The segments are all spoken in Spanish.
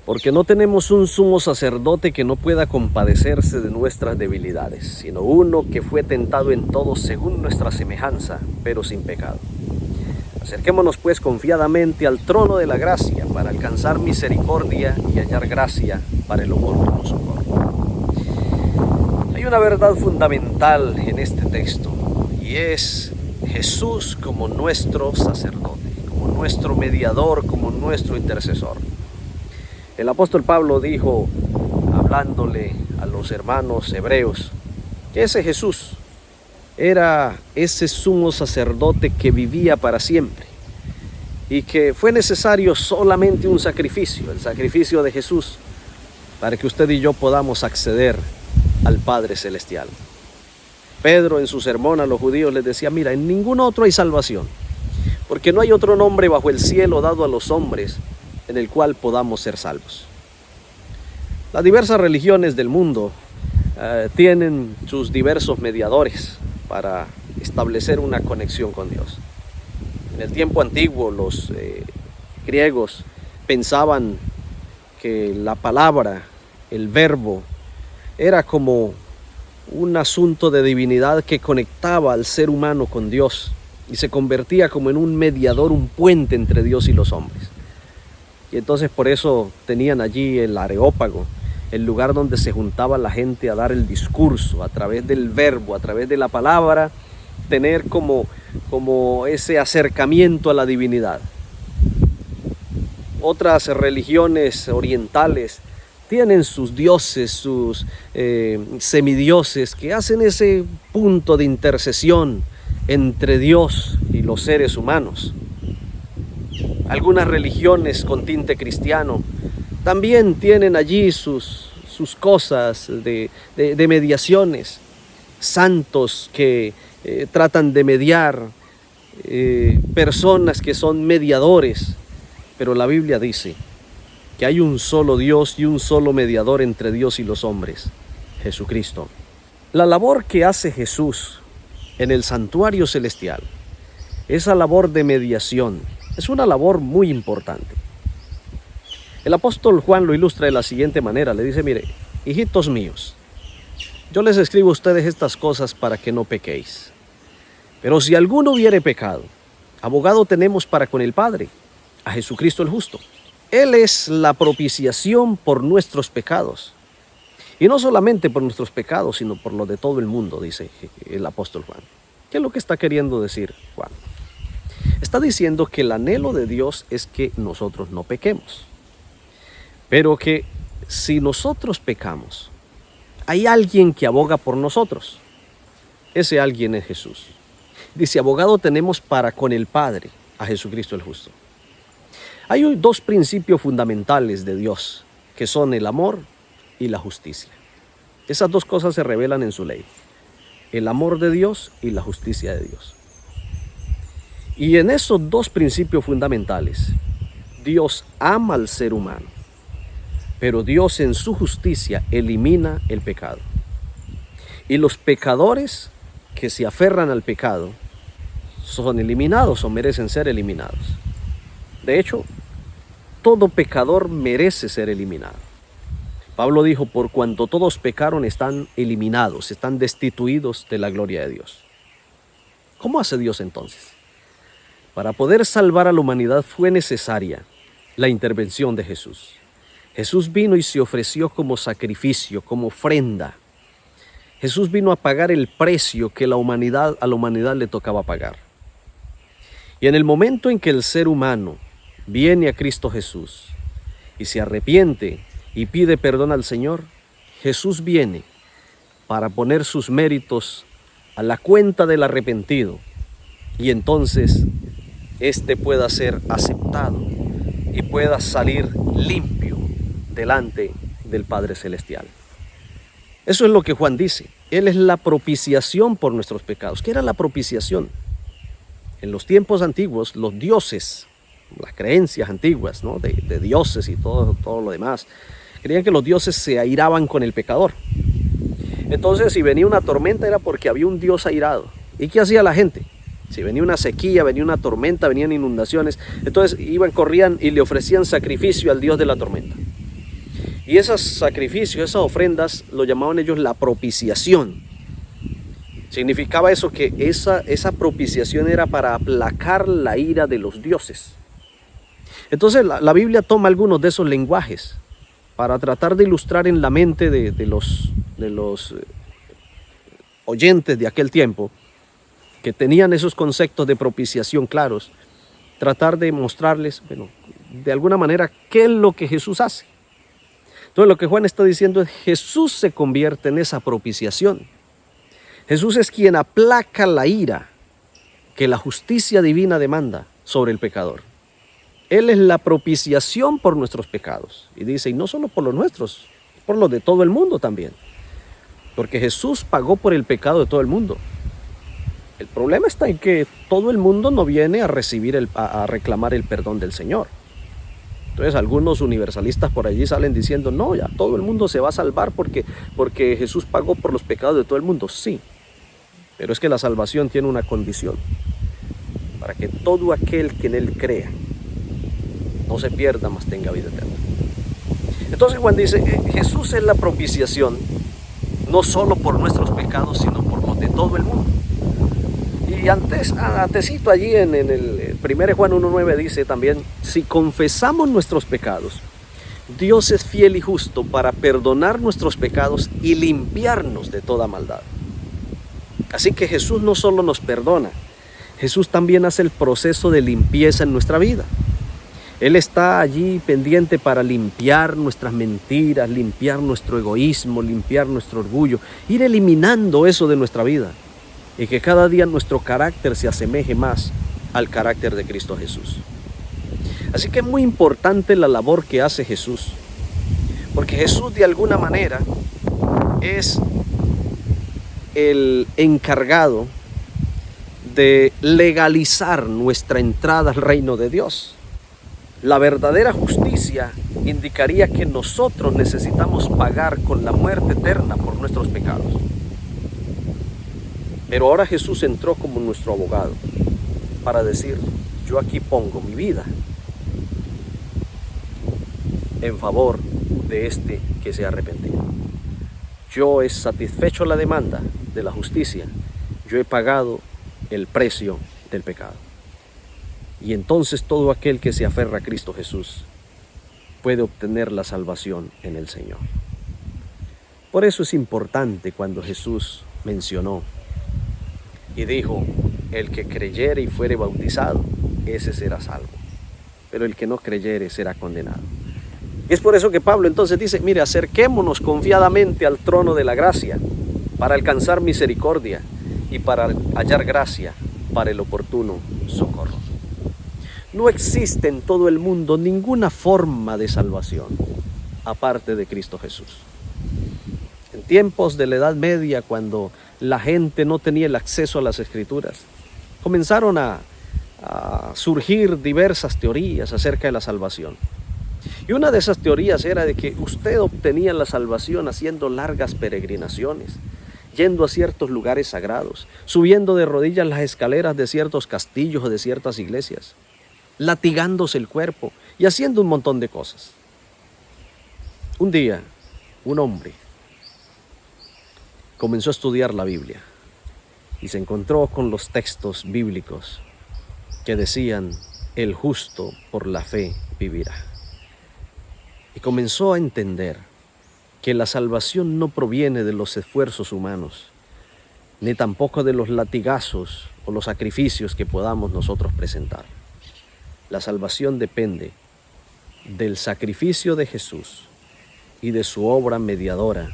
Porque no tenemos un sumo sacerdote que no pueda compadecerse de nuestras debilidades, sino uno que fue tentado en todo según nuestra semejanza, pero sin pecado. Acerquémonos pues confiadamente al trono de la gracia para alcanzar misericordia y hallar gracia para el oportuno socorro. Hay una verdad fundamental en este texto y es Jesús como nuestro sacerdote, como nuestro mediador, como nuestro intercesor. El apóstol Pablo dijo, hablándole a los hermanos hebreos, que ese Jesús era ese sumo sacerdote que vivía para siempre y que fue necesario solamente un sacrificio, el sacrificio de Jesús, para que usted y yo podamos acceder al Padre Celestial. Pedro en su sermón a los judíos les decía, mira, en ningún otro hay salvación, porque no hay otro nombre bajo el cielo dado a los hombres en el cual podamos ser salvos. Las diversas religiones del mundo tienen sus diversos mediadores para establecer una conexión con Dios. En el tiempo antiguo los griegos pensaban que la palabra, el verbo, era como un asunto de divinidad que conectaba al ser humano con Dios y se convertía como en un mediador, un puente entre Dios y los hombres. Y entonces por eso tenían allí el Areópago, el lugar donde se juntaba la gente a dar el discurso, a través del verbo, a través de la palabra, tener como ese acercamiento a la divinidad. Otras religiones orientales tienen sus dioses, sus semidioses, que hacen ese punto de intercesión entre Dios y los seres humanos. Algunas religiones con tinte cristiano también tienen allí sus cosas de mediaciones, santos que tratan de mediar, personas que son mediadores, pero la Biblia dice que hay un solo Dios y un solo mediador entre Dios y los hombres, Jesucristo. La labor que hace Jesús en el santuario celestial, esa labor de mediación, es una labor muy importante. El apóstol Juan lo ilustra de la siguiente manera, le dice, mire, hijitos míos, yo les escribo a ustedes estas cosas para que no pequéis. Pero si alguno hubiere pecado, abogado tenemos para con el Padre, a Jesucristo el justo. Él es la propiciación por nuestros pecados. Y no solamente por nuestros pecados, sino por los de todo el mundo, dice el apóstol Juan. ¿Qué es lo que está queriendo decir Juan? Está diciendo que el anhelo de Dios es que nosotros no pequemos. Pero que si nosotros pecamos, hay alguien que aboga por nosotros. Ese alguien es Jesús. Dice, abogado tenemos para con el Padre, a Jesucristo el justo. Hay dos principios fundamentales de Dios, que son el amor y la justicia. Esas dos cosas se revelan en su ley. El amor de Dios y la justicia de Dios. Y en esos dos principios fundamentales, Dios ama al ser humano, pero Dios en su justicia elimina el pecado. Y los pecadores que se aferran al pecado son eliminados o merecen ser eliminados. De hecho, todo pecador merece ser eliminado. Pablo dijo, por cuanto todos pecaron están eliminados, están destituidos de la gloria de Dios. ¿Cómo hace Dios entonces? Para poder salvar a la humanidad fue necesaria la intervención de Jesús. Jesús vino y se ofreció como sacrificio, como ofrenda. Jesús vino a pagar el precio que a la humanidad le tocaba pagar. Y en el momento en que el ser humano viene a Cristo Jesús y se arrepiente y pide perdón al Señor, Jesús viene para poner sus méritos a la cuenta del arrepentido y entonces éste pueda ser aceptado y pueda salir limpio delante del Padre Celestial. Eso es lo que Juan dice. Él es la propiciación por nuestros pecados. ¿Qué era la propiciación? En los tiempos antiguos, los dioses, las creencias antiguas, ¿no? de dioses y todo lo demás, creían que los dioses se airaban con el pecador. Entonces, si venía una tormenta era porque había un dios airado. ¿Y qué hacía la gente? Si venía una sequía, venía una tormenta, venían inundaciones, entonces corrían y le ofrecían sacrificio al dios de la tormenta. Y esos sacrificios, esas ofrendas, lo llamaban ellos la propiciación. Significaba eso, que esa propiciación era para aplacar la ira de los dioses. Entonces la Biblia toma algunos de esos lenguajes para tratar de ilustrar en la mente de los oyentes de aquel tiempo, que tenían esos conceptos de propiciación claros, tratar de mostrarles, bueno, de alguna manera, qué es lo que Jesús hace. Entonces lo que Juan está diciendo es: Jesús se convierte en esa propiciación. Jesús es quien aplaca la ira que la justicia divina demanda sobre el pecador. Él es la propiciación por nuestros pecados. Y dice, y no solo por los nuestros, por los de todo el mundo también. Porque Jesús pagó por el pecado de todo el mundo. El problema está en que todo el mundo no viene a reclamar el perdón del Señor. Entonces algunos universalistas por allí salen diciendo, no, ya todo el mundo se va a salvar porque Jesús pagó por los pecados de todo el mundo. Sí, pero es que la salvación tiene una condición: para que todo aquel que en Él crea no se pierda, mas tenga vida eterna. Entonces Juan dice, Jesús es la propiciación, no solo por nuestros pecados, sino por los de todo el mundo. Y antecito allí en el 1 Juan 1:9 dice también, si confesamos nuestros pecados, Dios es fiel y justo para perdonar nuestros pecados y limpiarnos de toda maldad. Así que Jesús no solo nos perdona, Jesús también hace el proceso de limpieza en nuestra vida. Él está allí pendiente para limpiar nuestras mentiras, limpiar nuestro egoísmo, limpiar nuestro orgullo, ir eliminando eso de nuestra vida y que cada día nuestro carácter se asemeje más al carácter de Cristo Jesús. Así que es muy importante la labor que hace Jesús, porque Jesús de alguna manera es el encargado de legalizar nuestra entrada al reino de Dios. La verdadera justicia indicaría que nosotros necesitamos pagar con la muerte eterna por nuestros pecados. Pero ahora Jesús entró como nuestro abogado para decir, yo aquí pongo mi vida en favor de este que se ha arrepentido. Yo he satisfecho la demanda de la justicia, yo he pagado el precio del pecado. Y entonces todo aquel que se aferra a Cristo Jesús puede obtener la salvación en el Señor. Por eso es importante cuando Jesús mencionó y dijo, el que creyere y fuere bautizado, ese será salvo, pero el que no creyere será condenado. Y es por eso que Pablo entonces dice, mire, acerquémonos confiadamente al trono de la gracia para alcanzar misericordia y para hallar gracia para el oportuno socorro. No existe en todo el mundo ninguna forma de salvación aparte de Cristo Jesús. En tiempos de la Edad Media, cuando la gente no tenía el acceso a las Escrituras, comenzaron a surgir diversas teorías acerca de la salvación. Y una de esas teorías era de que usted obtenía la salvación haciendo largas peregrinaciones, yendo a ciertos lugares sagrados, subiendo de rodillas las escaleras de ciertos castillos o de ciertas iglesias, latigándose el cuerpo y haciendo un montón de cosas. Un día, un hombre comenzó a estudiar la Biblia y se encontró con los textos bíblicos que decían, el justo por la fe vivirá. Y comenzó a entender que la salvación no proviene de los esfuerzos humanos, ni tampoco de los latigazos o los sacrificios que podamos nosotros presentar. La salvación depende del sacrificio de Jesús y de su obra mediadora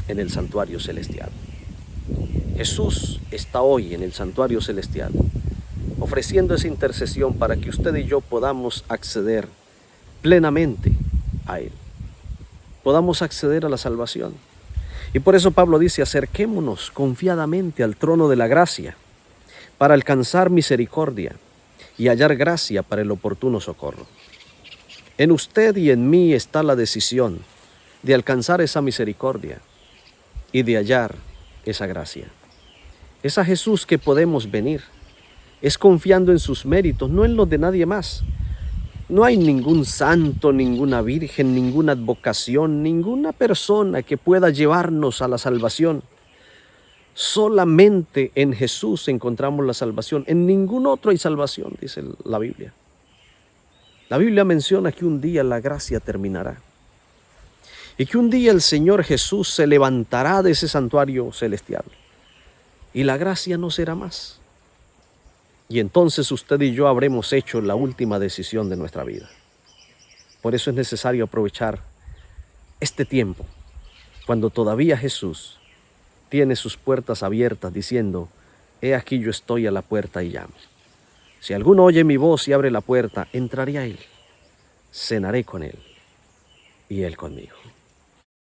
en el santuario celestial. Jesús está hoy en el santuario celestial, ofreciendo esa intercesión para que usted y yo podamos acceder plenamente a Él, podamos acceder a la salvación. Y por eso Pablo dice, acerquémonos confiadamente al trono de la gracia para alcanzar misericordia y hallar gracia para el oportuno socorro. En usted y en mí está la decisión de alcanzar esa misericordia y de hallar esa gracia. Es a Jesús que podemos venir, es confiando en sus méritos, no en los de nadie más. No hay ningún santo, ninguna virgen, ninguna advocación, ninguna persona que pueda llevarnos a la salvación. Solamente en Jesús encontramos la salvación. En ningún otro hay salvación, dice la Biblia. La Biblia menciona que un día la gracia terminará y que un día el Señor Jesús se levantará de ese santuario celestial y la gracia no será más. Y entonces usted y yo habremos hecho la última decisión de nuestra vida. Por eso es necesario aprovechar este tiempo, cuando todavía Jesús tiene sus puertas abiertas diciendo: he aquí yo estoy a la puerta y llamo. Si alguno oye mi voz y abre la puerta, entraré a él, cenaré con él y él conmigo.